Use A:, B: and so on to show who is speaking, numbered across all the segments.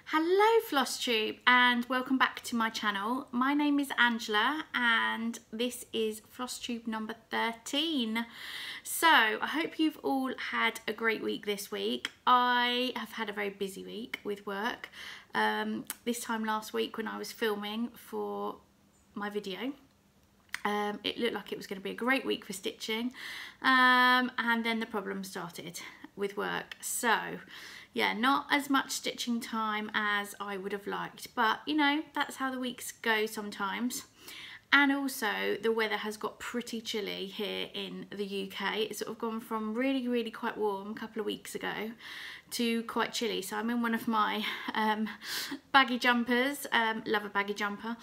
A: Hello Flosstube and welcome back to my channel. My name is Angela and this is Flosstube number 13. So I hope you've all had a great week this week. I have had a very busy week with work. This time last week when I was filming for my video, it looked like it was going to be a great week for stitching, and then the problem started with work. So yeah, not as much stitching time as I would have liked, but you know, that's how the weeks go sometimes. And also the weather has got pretty chilly here in the UK. It's sort of gone from really quite warm a couple of weeks ago to quite chilly. So I'm in one of my baggy jumpers, love a baggy jumper.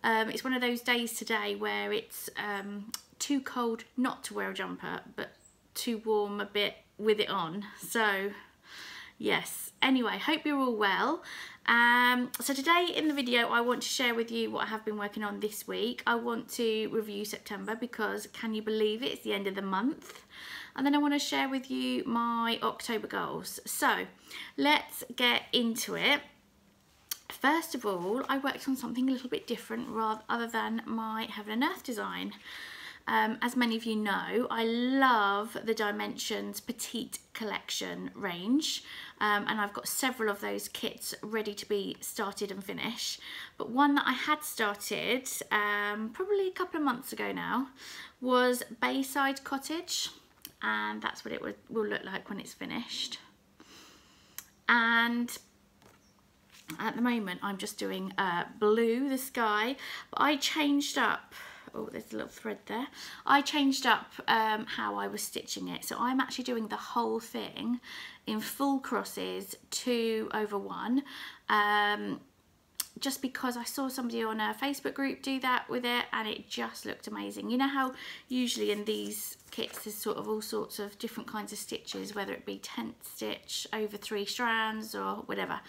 A: It's one of those days today where it's too cold not to wear a jumper, but too warm a bit with it on. So yes, anyway, hope you're all well. So today in the video I want to share with you what I have been working on this week. I want to review September because can you believe it's the end of the month? And then I want to share with you my October goals. So let's get into it. First of all, I worked on something a little bit different other than my Heaven and Earth design. As many of you know, I love the Dimensions Petite collection range, and I've got several of those kits ready to be started and finished. But one that I had started probably a couple of months ago now was Bayside Cottage, and that's what it will look like when it's finished. And at the moment I'm just doing blue, the sky, but I changed up. Oh, there's a little thread there. I changed up how I was stitching it. So I'm actually doing the whole thing in full crosses 2/1, just because I saw somebody on a Facebook group do that with it and it just looked amazing. You know how usually in these kits there's sort of all sorts of different kinds of stitches, whether it be tent stitch over 3 strands or whatever.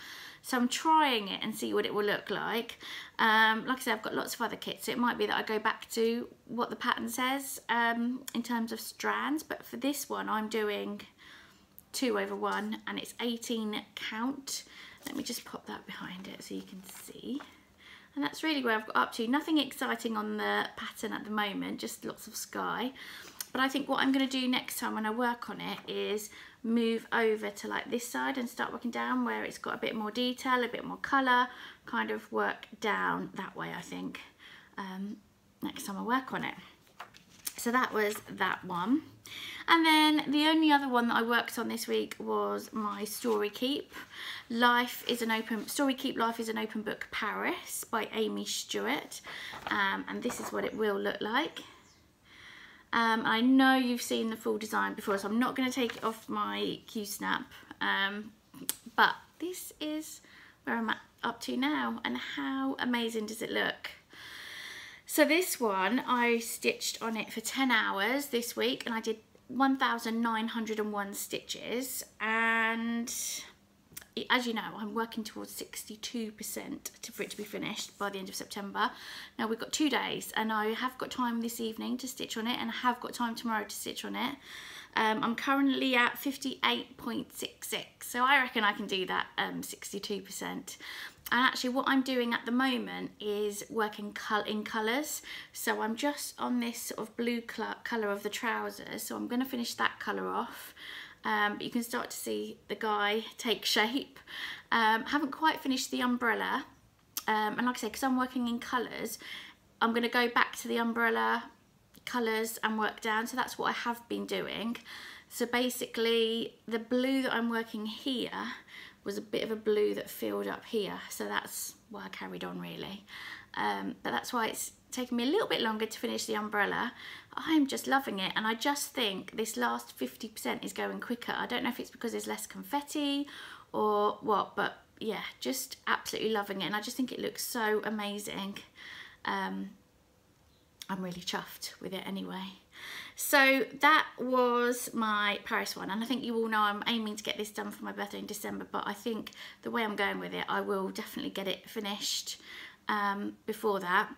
A: So I'm trying it and see what it will look like. Like I said, I've got lots of other kits, so it might be that I go back to what the pattern says in terms of strands, but for this one I'm doing 2/1 and it's 18 count. Let me just pop that behind it so you can see. And that's really where I've got up to. Nothing exciting on the pattern at the moment, just lots of sky. But I think what I'm going to do next time when I work on it is move over to like this side and start working down where it's got a bit more detail, a bit more colour, kind of work down that way, I think, next time I work on it. So that was that one. And then the only other one that I worked on this week was my Story Keep. Story Keep Life is an Open Book Paris by Amy Stewart. And this is what it will look like. I know you've seen the full design before, so I'm not going to take it off my Q-snap, but this is where I'm up to now, and how amazing does it look? So this one, I stitched on it for 10 hours this week, and I did 1,901 stitches, and as you know, I'm working towards 62% for it to be finished by the end of September. Now we've got 2 days and I have got time this evening to stitch on it, and I have got time tomorrow to stitch on it. I'm currently at 58.66, so I reckon I can do that 62%. And actually what I'm doing at the moment is working in colours. So I'm just on this sort of blue colour of the trousers, so I'm going to finish that colour off. But you can start to see the guy take shape. Haven't quite finished the umbrella, and like I said, because I'm working in colours, I'm going to go back to the umbrella colours and work down. So that's what I have been doing. So basically the blue that I'm working here was a bit of a blue that filled up here, so that's why I carried on really. But that's why it's taken me a little bit longer to finish the umbrella. I'm just loving it, and I just think this last 50% is going quicker. I don't know if it's because there's less confetti or what, but yeah, just absolutely loving it, and I just think it looks so amazing. I'm really chuffed with it anyway. So that was my Paris one, and I think you all know I'm aiming to get this done for my birthday in December, but I think the way I'm going with it, I will definitely get it finished before that.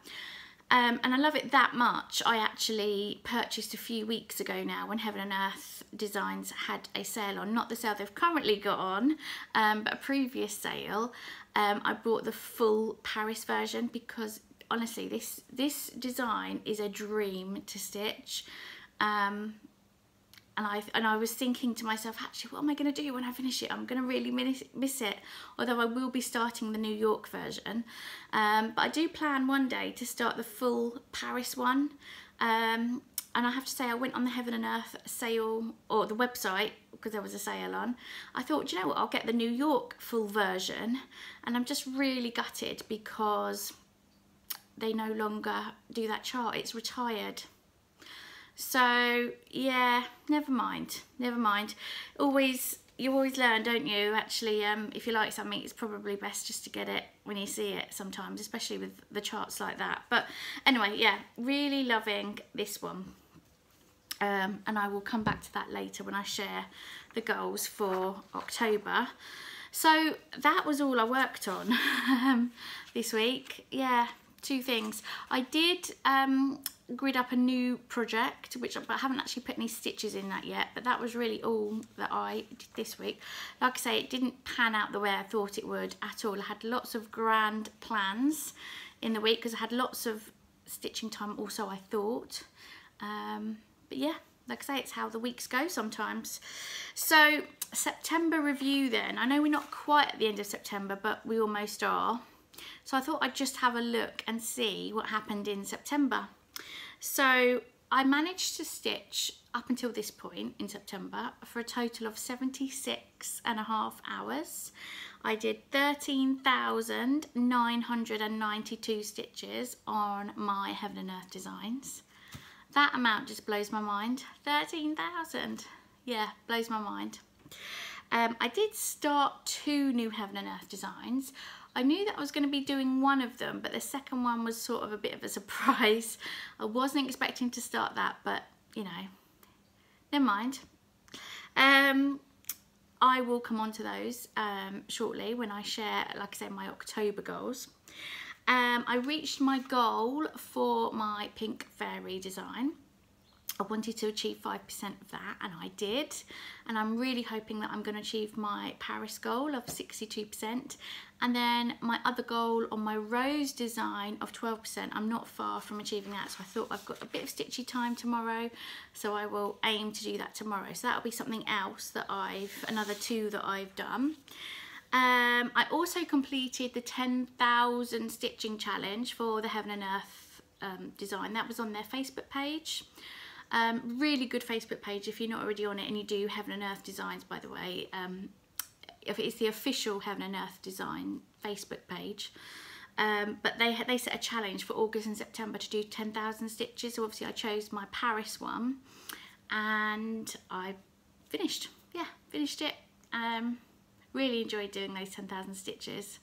A: And I love it that much. I actually purchased a few weeks ago now when Heaven and Earth Designs had a sale on, not the sale they've currently got on, but a previous sale. I bought the full Paris version because honestly this design is a dream to stitch. And I was thinking to myself, actually, what am I going to do when I finish it? I'm going to really miss it, although I will be starting the New York version. But I do plan one day to start the full Paris one. And I have to say, I went on the Heaven and Earth sale, or the website, because there was a sale on. I thought, do you know what, I'll get the New York full version. And I'm just really gutted because they no longer do that chart. It's retired. So yeah, never mind. You always learn, don't you? Actually, if you like something, it's probably best just to get it when you see it sometimes, especially with the charts like that. But anyway, yeah, really loving this one. And I will come back to that later when I share the goals for October. So that was all I worked on this week. Yeah, 2 things. I did grid up a new project, which I haven't actually put any stitches in that yet, but that was really all that I did this week. Like I say, it didn't pan out the way I thought it would at all. I had lots of grand plans in the week because I had lots of stitching time also, I thought. But yeah, like I say, it's how the weeks go sometimes. So September review then. I know we're not quite at the end of September, but we almost are. So I thought I'd just have a look and see what happened in September. So I managed to stitch up until this point in September for a total of 76.5 hours. I did 13,992 stitches on my Heaven and Earth designs. That amount just blows my mind. 13,000. Yeah, blows my mind. I did start 2 new Heaven and Earth designs. I knew that I was going to be doing one of them, but the second one was sort of a bit of a surprise. I wasn't expecting to start that, but you know, never mind. I will come on to those shortly when I share, like I say, my October goals. I reached my goal for my pink fairy design. I wanted to achieve 5% of that, and I did. And I'm really hoping that I'm going to achieve my Paris goal of 62%. And then my other goal on my rose design of 12%. I'm not far from achieving that, so I thought I've got a bit of stitchy time tomorrow, so I will aim to do that tomorrow. So that'll be something else that another 2 that I've done. I also completed the 10,000 stitching challenge for the Heaven and Earth design. That was on their Facebook page. Really good Facebook page if you're not already on it and you do Heaven and Earth designs, by the way. If it's the official Heaven and Earth design Facebook page. But they set a challenge for August and September to do 10,000 stitches. So obviously I chose my Paris one and I finished. Yeah, finished it. Really enjoyed doing those 10,000 stitches.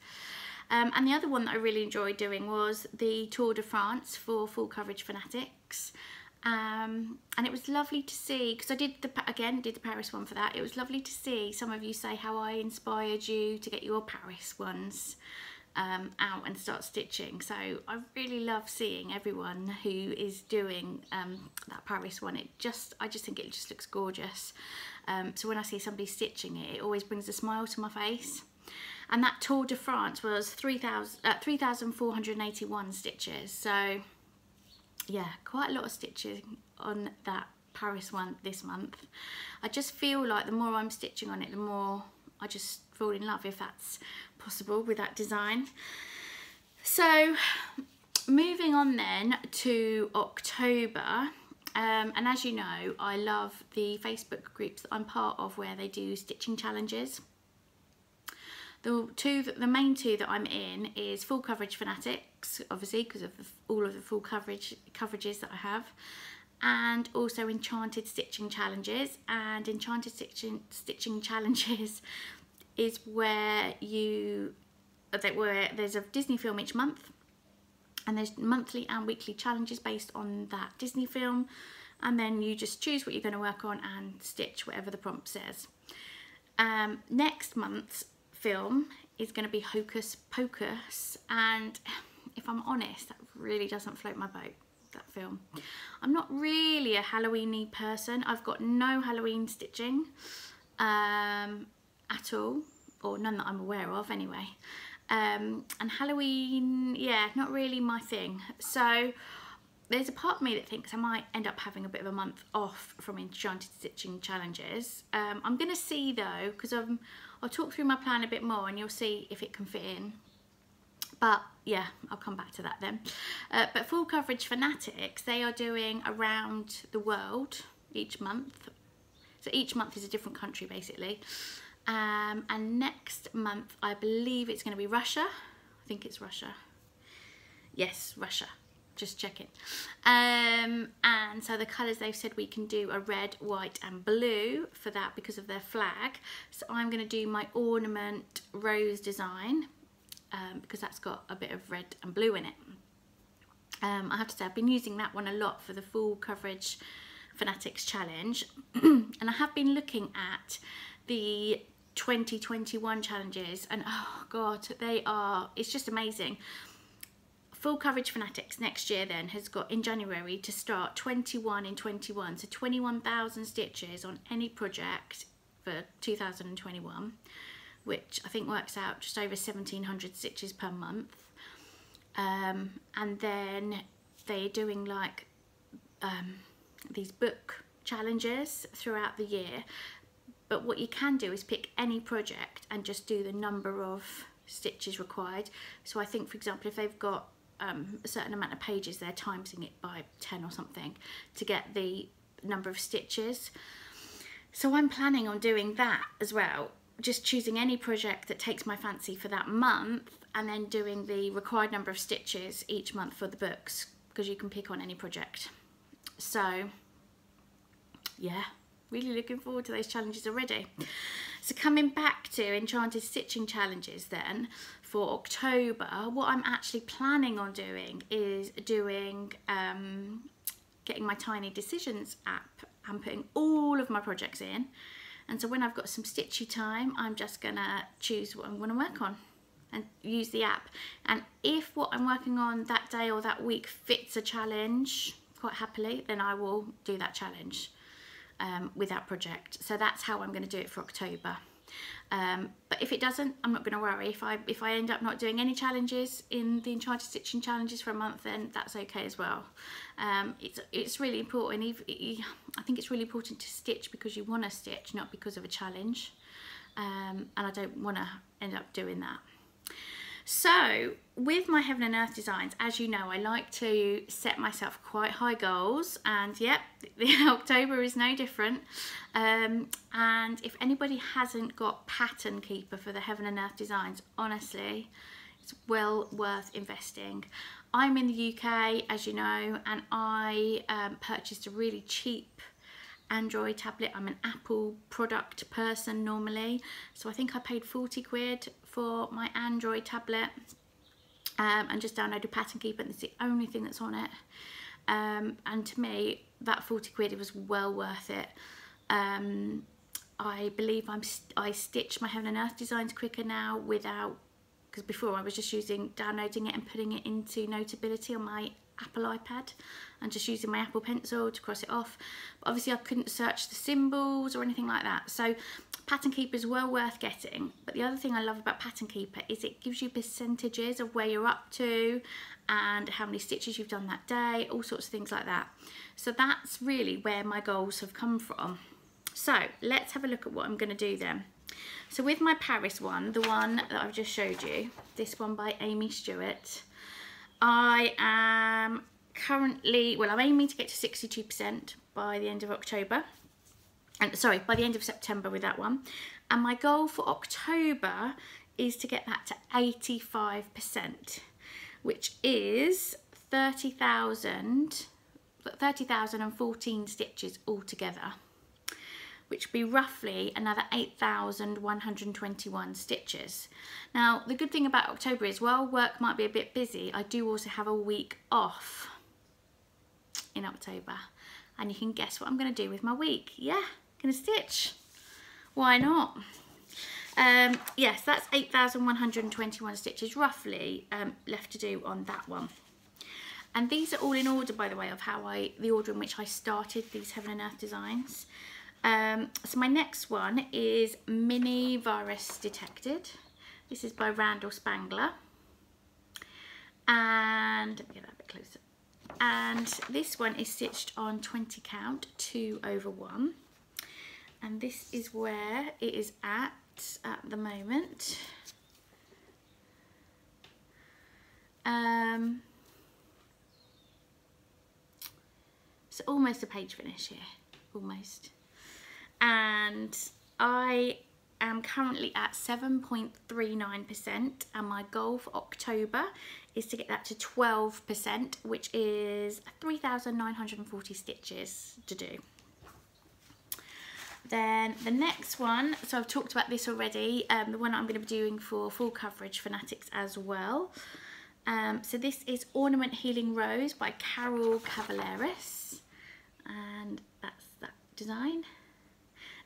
A: And the other one that I really enjoyed doing was the Tour de France for Full Coverage Fanatics. And it was lovely to see, because I did the Paris one for that. It was lovely to see some of you say how I inspired you to get your Paris ones out and start stitching. So I really love seeing everyone who is doing that Paris one. I just think it just looks gorgeous. So when I see somebody stitching it, it always brings a smile to my face. And that Tour de France was 3,481 stitches. So yeah, quite a lot of stitching on that Paris one this month. I just feel like the more I'm stitching on it, the more I just fall in love, if that's possible, with that design. So moving on then to October, and as you know, I love the Facebook groups that I'm part of where they do stitching challenges. The main 2 that I'm in is Full Coverage Fanatics, obviously because of all of the full coverages that I have, and also Enchanted Stitching Challenges. And Enchanted Stitching Challenges is where there's a Disney film each month, and there's monthly and weekly challenges based on that Disney film, and then you just choose what you're going to work on and stitch whatever the prompt says. Next month's film is going to be Hocus Pocus, and if I'm honest, that really doesn't float my boat, that film. I'm not really a Halloween-y person. I've got no Halloween stitching at all, or none that I'm aware of anyway. And Halloween, yeah, not really my thing. So there's a part of me that thinks I might end up having a bit of a month off from Enchanted Stitching Challenges. I'm going to see though, because I'll talk through my plan a bit more and you'll see if it can fit in. But yeah, I'll come back to that then. But Full Coverage Fanatics, they are doing around the world each month. So each month is a different country basically. And next month, I believe it's going to be Russia. I think it's Russia. Yes, Russia. Just check it. And so the colours they've said we can do are red, white and blue for that because of their flag. So I'm going to do my Ornament rose design because that's got a bit of red and blue in it. I have to say I've been using that one a lot for the Full Coverage Fanatics Challenge. And I have been looking at the 2021 challenges and oh god, it's just amazing. Full Coverage Fanatics next year then has got in January to start 21 in 21, so 21,000 stitches on any project for 2021, which I think works out just over 1,700 stitches per month. And then they're doing like these book challenges throughout the year. But what you can do is pick any project and just do the number of stitches required. So I think, for example, if they've got a certain amount of pages, they're timesing it by 10 or something to get the number of stitches. So I'm planning on doing that as well, just choosing any project that takes my fancy for that month and then doing the required number of stitches each month for the books, because you can pick on any project. So yeah, really looking forward to those challenges already. So coming back to Enchanted Stitching Challenges then, for October, what I'm actually planning on doing is doing, getting my Tiny Decisions app and putting all of my projects in. And so when I've got some stitchy time, I'm just gonna choose what I'm gonna work on and use the app. And if what I'm working on that day or that week fits a challenge quite happily, then I will do that challenge with that project. So that's how I'm going to do it for October. But if it doesn't, I'm not going to worry. If I end up not doing any challenges in the Enchanted Stitching Challenges for a month, then that's okay as well. It's really important. I think it's really important to stitch because you want to stitch, not because of a challenge. And I don't want to end up doing that. So with my Heaven and Earth designs, as you know, I like to set myself quite high goals, and yep, October is no different. And if anybody hasn't got Pattern Keeper for the Heaven and Earth designs, honestly, it's well worth investing. I'm in the UK, as you know, and I purchased a really cheap Android tablet. I'm an Apple product person normally, so I think I paid 40 quid for my Android tablet and just downloaded Pattern Keeper, and it's the only thing that's on it. And to me, that 40 quid, it was well worth it. I believe I stitch my Heaven and Earth designs quicker now without, because before I was just downloading it and putting it into Notability on my Apple iPad and just using my Apple Pencil to cross it off. But obviously I couldn't search the symbols or anything like that. So Pattern Keeper is well worth getting. But the other thing I love about Pattern Keeper is it gives you percentages of where you're up to and how many stitches you've done that day, all sorts of things like that. So that's really where my goals have come from. So let's have a look at what I'm going to do then. So with my Paris one, the one that I've just showed you, this one by Amy Stewart, I am currently, well, I'm aiming to get to 62% by the end of October. And sorry, by the end of September with that one. And my goal for October is to get that to 85%, which is 30,014 stitches altogether, which would be roughly another 8,121 stitches. Now, the good thing about October is, while work might be a bit busy, I do also have a week off in October. And you can guess what I'm gonna do with my week. Yeah, gonna stitch. Why not? Yes, that's 8,121 stitches roughly left to do on that one. And these are all in order, by the way, of the order in which I started these Heaven and Earth designs. So my next one is Mini Virus Detected. This is by Randall Spangler. And let me get that a bit closer. And this one is stitched on 20 count, 2/1. And this is where it is at the moment. It's almost a page finish here, almost. And I am currently at 7.39%, and my goal for October is to get that to 12%, which is 3,940 stitches to do. Then the next one, so I've talked about this already, the one I'm going to be doing for full coverage fanatics as well. So this is Ornament Healing Rose by Carol Cavaleris, and that's that design.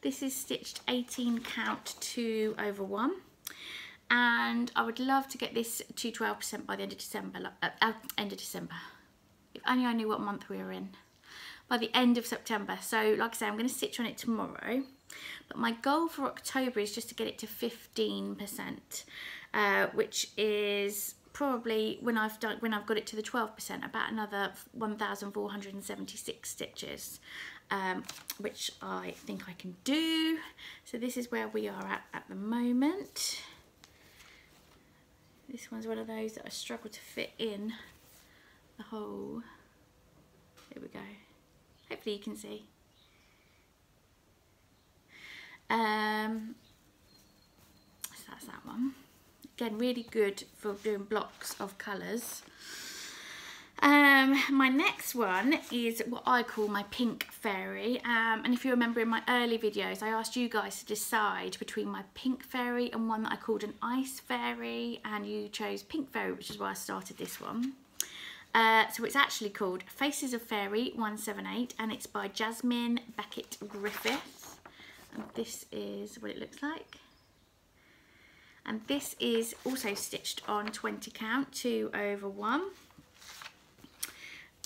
A: This is stitched 18 count, 2/1, and I would love to get this to 12% by the end of December. If only I knew what month we were in. By the end of September. So like I say, I'm going to stitch on it tomorrow, but my goal for October is just to get it to 15%, which is probably when I've got it to the 12%, about another 1,476 stitches, which I think I can do. So this is where we are at the moment. This one's one of those that I struggle to fit in the whole. There we go. Hopefully you can see. So that's that one. Again, really good for doing blocks of colours. My next one is what I call my pink fairy, and if you remember in my early videos I asked you guys to decide between my pink fairy and one that I called an ice fairy, and you chose pink fairy, which is why I started this one. So it's actually called Faces of Fairy 178, and it's by Jasmine Beckett Griffith, and this is what it looks like. And this is also stitched on 20 count, 2/1,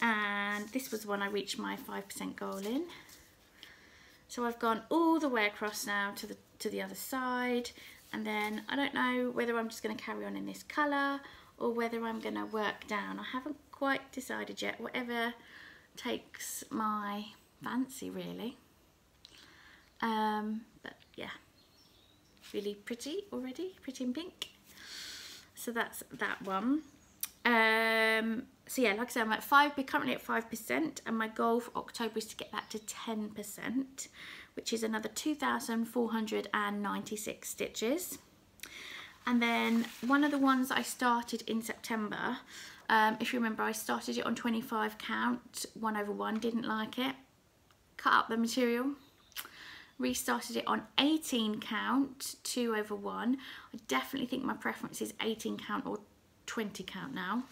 A: and this was when I reached my 5% goal in. So I've gone all the way across now to the other side, and then I don't know whether I'm just going to carry on in this colour or whether I'm going to work down. I haven't quite decided yet, whatever takes my fancy really. But yeah, really pretty already, pretty in pink. So that's that one. So yeah, like I said, I'm at currently at 5%, and my goal for October is to get that to 10%, which is another 2,496 stitches. And then one of the ones I started in September, if you remember, I started it on 25 count, 1/1, didn't like it, cut up the material, restarted it on 18 count, 2/1. I definitely think my preference is 18 count or 20 count now.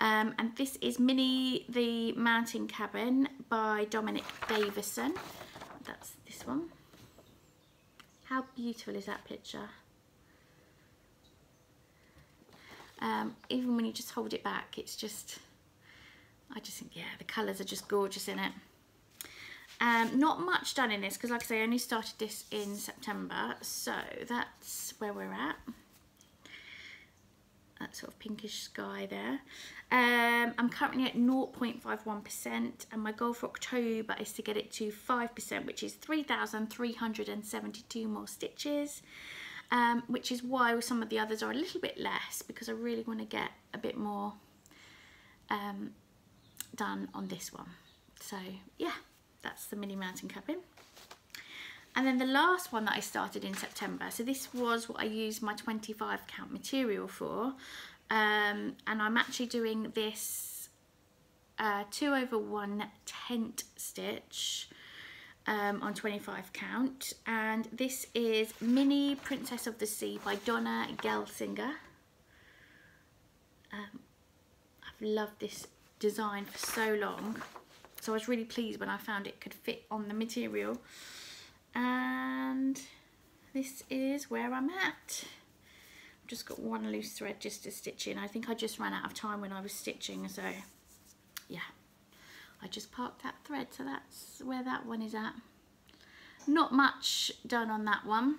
A: And this is The Mountain Cabin by Dominic Davison. That's this one. How beautiful is that picture? Even when you just hold it back, it's just, I just think, yeah, the colours are just gorgeous in it. Not much done in this, because like I say, I only started this in September, so that's where we're at. That sort of pinkish sky there. I'm currently at 0.51%, and my goal for October is to get it to 5%, which is 3,372 more stitches. Which is why some of the others are a little bit less, because I really want to get a bit more done on this one. So yeah, that's the Mini Mountain Cabin. And then the last one that I started in September, so this was what I used my 25 count material for, and I'm actually doing this 2/1 tent stitch on 25 count, and this is Mini Princess of the Sea by Donna Gelsinger. I've loved this design for so long, so I was really pleased when I found it could fit on the material. And this is where I'm at. I've just got one loose thread just to stitch in. I think I just ran out of time when I was stitching, so yeah, I just parked that thread, so that's where that one is at. Not much done on that one,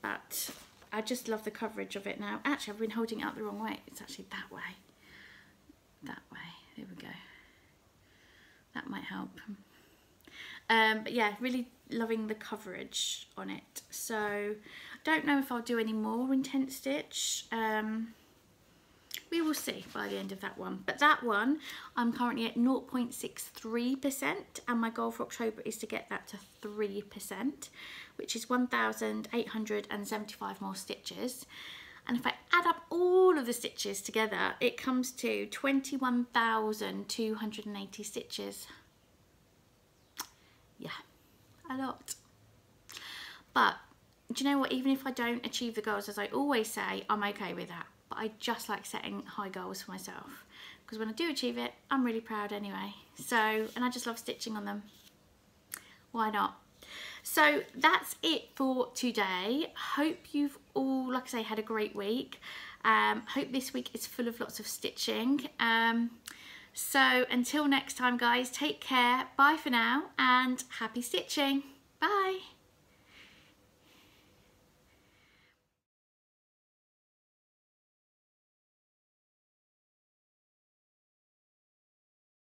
A: but I just love the coverage of it now. Actually, I've been holding it up the wrong way. It's actually that way. That way. There we go. That might help. But yeah, really loving the coverage on it. So don't know if I'll do any more intense stitch. We will see by the end of that one. But that one, I'm currently at 0.63%, and my goal for October is to get that to 3%, which is 1,875 more stitches. And if I add up all of the stitches together, it comes to 21,280 stitches. Yeah, a lot. But do you know what? Even if I don't achieve the goals, as I always say, I'm okay with that. But I just like setting high goals for myself, because when I do achieve it, I'm really proud anyway. So, and I just love stitching on them. Why not? So that's it for today. Hope you've all, like I say, had a great week. Hope this week is full of lots of stitching. So until next time, guys, take care. Bye for now, and happy stitching. Bye.